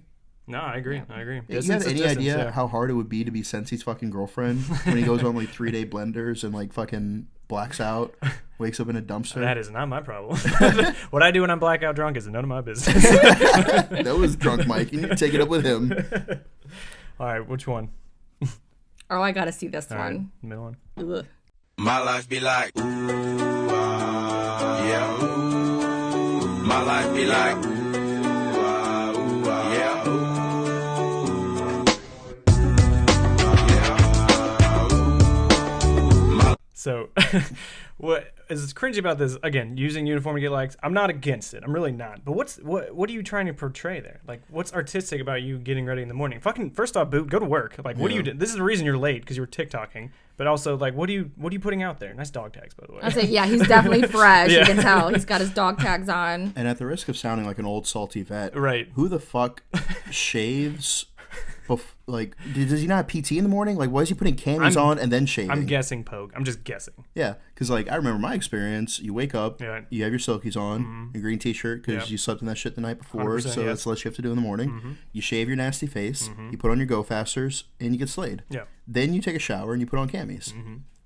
No, I agree. I agree. You have any idea how hard it would be to be Sensei's fucking girlfriend when he goes on like 3-day blenders and like fucking blacks out, wakes up in a dumpster? That is not my problem. What I do when I'm blackout drunk is none of my business. That was drunk Mike. You need to take it up with him. All right, which one? Oh, I gotta see this All one. right, middle one. Ugh. My life be like, ooh, yeah, ooh. My life be like, ooh, yeah, ooh. So, what is cringy about this? Again, using uniform to get likes. I'm not against it. I'm really not. But what are you trying to portray there? Like, what's artistic about you getting ready in the morning? Fucking first off, boot, go to work. Like, what do you do? This is the reason you're late because you were TikToking. But also, like, what are you putting out there? Nice dog tags, by the way. I say, yeah, he's definitely fresh. Yeah. You can tell he's got his dog tags on. And at the risk of sounding like an old salty vet, Right. who the fuck shaves does he not have PT in the morning? Like, why is he putting camis on and then shaving? I'm guessing Pogue. I'm just guessing. Yeah, because like I remember my experience. You wake up, Yeah. you have your silkies on, your green t-shirt because you slept in that shit the night before, 100%, so yes. that's less you have to do in the morning. You shave your nasty face, you put on your go fasters, and you get slayed. Yeah. Then you take a shower and you put on camis.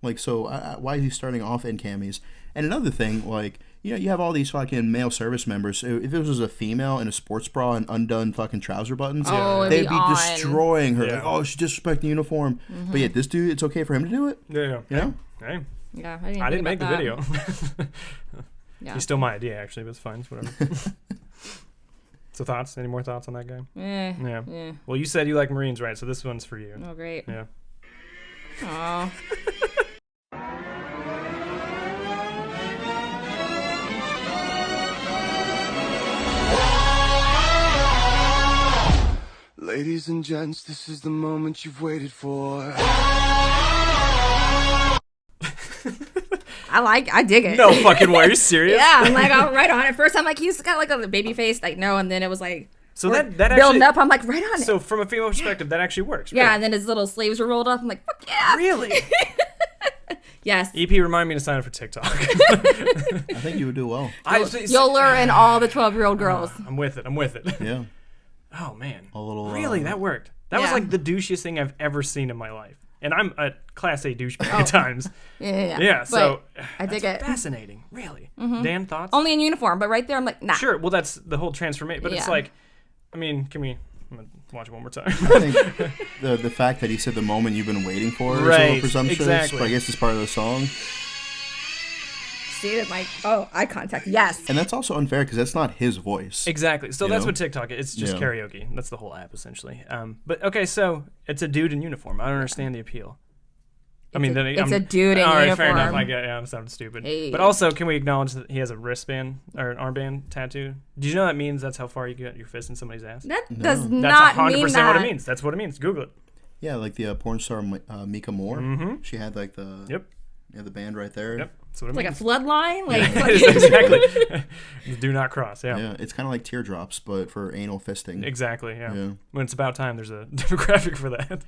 Like, so why is he starting off in camis? And another thing, like, you have all these fucking male service members. So if it was a female in a sports bra and undone fucking trouser buttons, it'd they'd be be on. destroying her. Yeah. Like, oh, she's disrespecting the uniform. But yet, this dude, it's okay for him to do it. Yeah. You know? Hey, Yeah, I didn't make the that. video. Yeah. You stole my idea, actually, but it's fine. It's whatever. So thoughts? Any more thoughts on that guy? Yeah. Well, you said you like Marines, right? So this one's for you. Oh, great. Yeah. Aw. Ladies and gents, this is the moment you've waited for. I dig it. No fucking way. Are you serious? Yeah, I'm like, I'm right on it. First, I'm like, he's got like a baby face, like no, and then it was like, So we're that building actually, up. I'm like, right on it. So from a female perspective, that actually works. Yeah, Really. and then his little sleeves were rolled up. I'm like, fuck yeah. Really? Yes. EP, remind me to sign up for TikTok. I think you would do well. You'll lure in all the 12-year-old girls. I'm with it. Yeah. Oh man. A little. Really, that worked. That was Yeah. like the douchiest thing I've ever seen in my life. And I'm a class A douchebag at times. Yeah. Yeah, so But I dig that's it. fascinating. Really. Dan, thoughts? Only in uniform, but right there, I'm like, nah. Sure. Well, that's the whole transformation. But it's Yeah. like, I mean, I'm gonna watch it one more time. I think the fact that he said the moment you've been waiting for is a Right, little presumptuous, exactly. but I guess it's part of the song. See it, like, oh, eye contact. Yes. And that's also unfair because that's not his voice. Exactly. So You that's know? what TikTok is. It's just Yeah. karaoke. That's the whole app, essentially. But, okay, so it's a dude in uniform. I don't understand the appeal. It's a dude in all right, uniform. fair enough. I get, I'm sounding stupid. Hey. But also, can we acknowledge that he has a wristband or an armband tattoo? Did you know that means that's how far you get your fist in somebody's ass? That does That's not 100% mean that. what it means. That's what it means. Google it. Yeah, like the porn star Mika Moore. She had like the Yep. the band right there. Yep. That's what it Like a means. flood line? Like, Exactly. Do not cross. Yeah. Yeah, it's kind of like teardrops, but for anal fisting. Exactly. Yeah. Yeah. When it's about time, there's a demographic for that.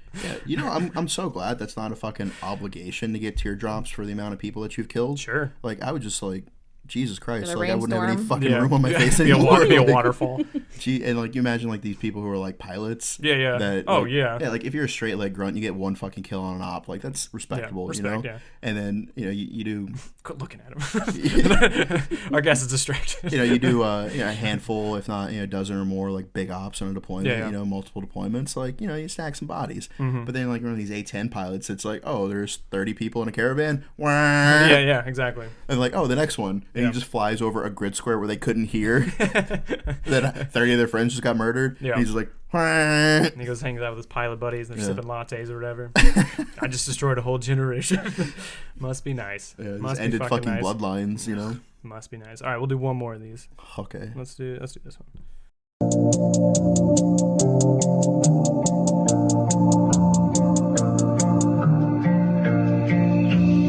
Yeah, I'm so glad that's not a fucking obligation to get teardrops for the amount of people that you've killed. Sure. Like, I would just like, Jesus Christ, The like I wouldn't have any rainstorm. fucking room on my face Be a anymore. be a Like, waterfall. Gee, and like you imagine like these people who are like pilots. Yeah. That, Oh, like, yeah. Yeah, like if you're a straight leg grunt, you get one fucking kill on an op. Like that's respectable, respect, you know. yeah. And then you do Quit looking at him. Our guest is distracted. you do a handful, if not a dozen or more, like big ops on a deployment. Yeah. Multiple deployments. Like you stack some bodies. Mm-hmm. But then like one of these A-10 pilots, it's like, oh, there's 30 people in a caravan. Wah. Yeah, exactly. And like, oh, the next one, and Yeah. he just flies over a grid square where they couldn't hear that 30 of their friends just got murdered. Yeah. And he's just like, wah. And he goes hangs out with his pilot buddies and they're sipping lattes or whatever. I just destroyed a whole generation. Must be nice. Yeah, Must just ended be fucking nice. bloodlines, you know. Must be nice. All right, we'll do one more of these. Okay. Let's do this one.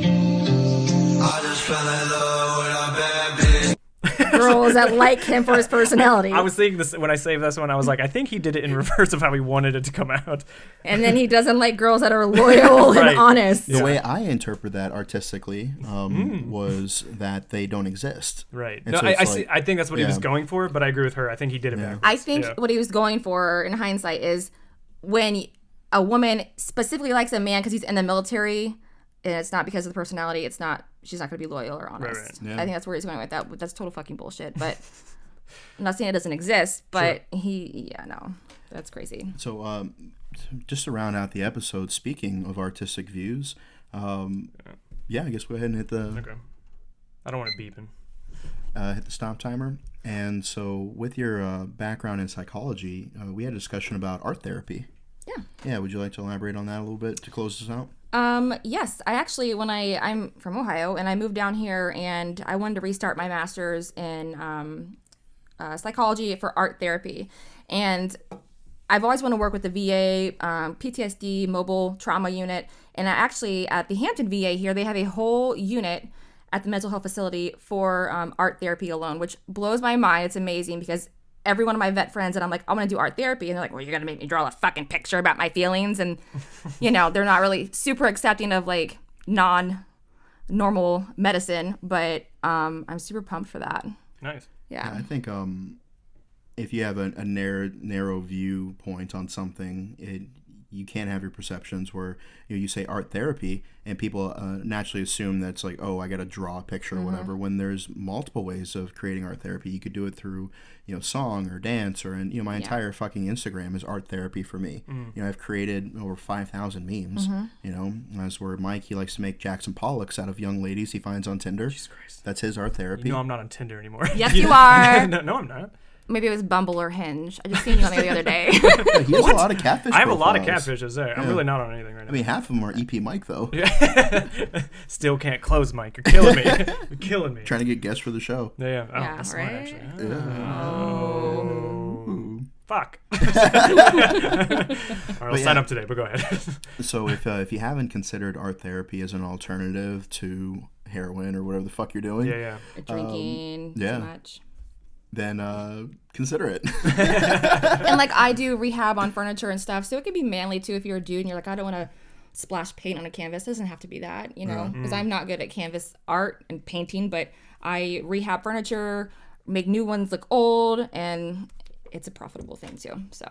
I just fell in love with a bad bitch. girls that like him for his personality. I was thinking this when I saved this one. I was like, I think he did it in reverse of how he wanted it to come out. And then he doesn't like girls that are loyal Right. and honest. The way I interpret that artistically was that they don't exist. Right. And No, so I it's see. like- I think that's what he was yeah. going for, but I agree with her. I think he did it backwards. I think Yeah. what he was going for in hindsight is when a woman specifically likes a man because he's in the military, and it's not because of the personality. It's not. She's not going to be loyal or honest. Right. Yeah. I think that's where he's going with that. But that's total fucking bullshit. But I'm not saying it doesn't exist. But no, that's crazy. So, just to round out the episode, speaking of artistic views, I guess go ahead and hit the Okay. I don't want it beeping. hit the stop timer. And so, with your background in psychology, we had a discussion about art therapy. Yeah. Yeah. Would you like to elaborate on that a little bit to close this out? Yes, I actually, I'm from Ohio and I moved down here and I wanted to restart my master's in psychology for art therapy. And I've always wanted to work with the VA, PTSD, mobile trauma unit. And actually at the Hampton VA here, they have a whole unit at the mental health facility for art therapy alone, which blows my mind. It's amazing because every one of my vet friends, and I'm like, I'm going to do art therapy. And they're like, well, you're going to make me draw a fucking picture about my feelings. And, they're not really super accepting of like non-normal medicine, but I'm super pumped for that. Nice. Yeah. I think if you have a narrow viewpoint on something, you can't have your perceptions where you say art therapy and people naturally assume that's like, oh, I got to draw a picture or whatever, when there's multiple ways of creating art therapy. You could do it through song or dance, or my entire fucking Instagram is art therapy for me. I've created over 5,000 memes. As where Mike, he likes to make Jackson Pollocks out of young ladies he finds on Tinder. Jesus Christ, that's his art therapy. I'm not on Tinder anymore. Yes, you are. No, I'm not. Maybe it was Bumble or Hinge. I just seen you on there the other day. Yeah, he has a lot of catfish I have a lot of profiles. catfishes there. I'm really not on anything right now. I mean, half of them are EP Mike, though. Still can't close, Mike. You're killing me. You're killing me. Trying to get guests for the show. Yeah. Oh, Yeah, that's smart, right? actually. Oh. Fuck. All right, I'll sign up today, but go ahead. So if you haven't considered art therapy as an alternative to heroin or whatever the fuck you're doing, Yeah. Drinking yeah. too much. then consider it. And like I do rehab on furniture and stuff, so it can be manly too if you're a dude and you're like, I don't want to splash paint on a canvas. It doesn't have to be that, because I'm not good at canvas art and painting, but I rehab furniture, make new ones look old, and it's a profitable thing too. So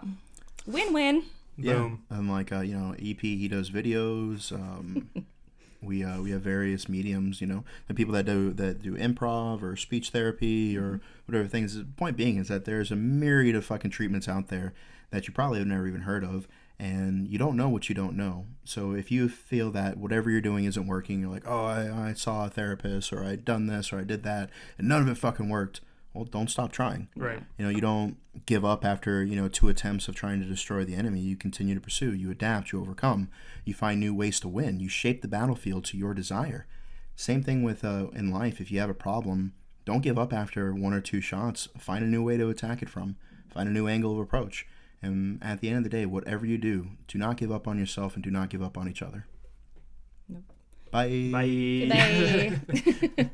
win-win. Boom. And like EP, he does videos. We have various mediums, the people that do improv or speech therapy or whatever things. The point being is that there's a myriad of fucking treatments out there that you probably have never even heard of, and you don't know what you don't know. So if you feel that whatever you're doing isn't working, you're like, oh, I saw a therapist, or I done this, or I did that, and none of it fucking worked. Well, don't stop trying. Right. You don't give up after, 2 attempts of trying to destroy the enemy. You continue to pursue. You adapt. You overcome. You find new ways to win. You shape the battlefield to your desire. Same thing with in life. If you have a problem, don't give up after 1 or 2 shots. Find a new way to attack it from. Find a new angle of approach. And at the end of the day, whatever you do not give up on yourself and do not give up on each other. Nope. Bye. Bye. Bye.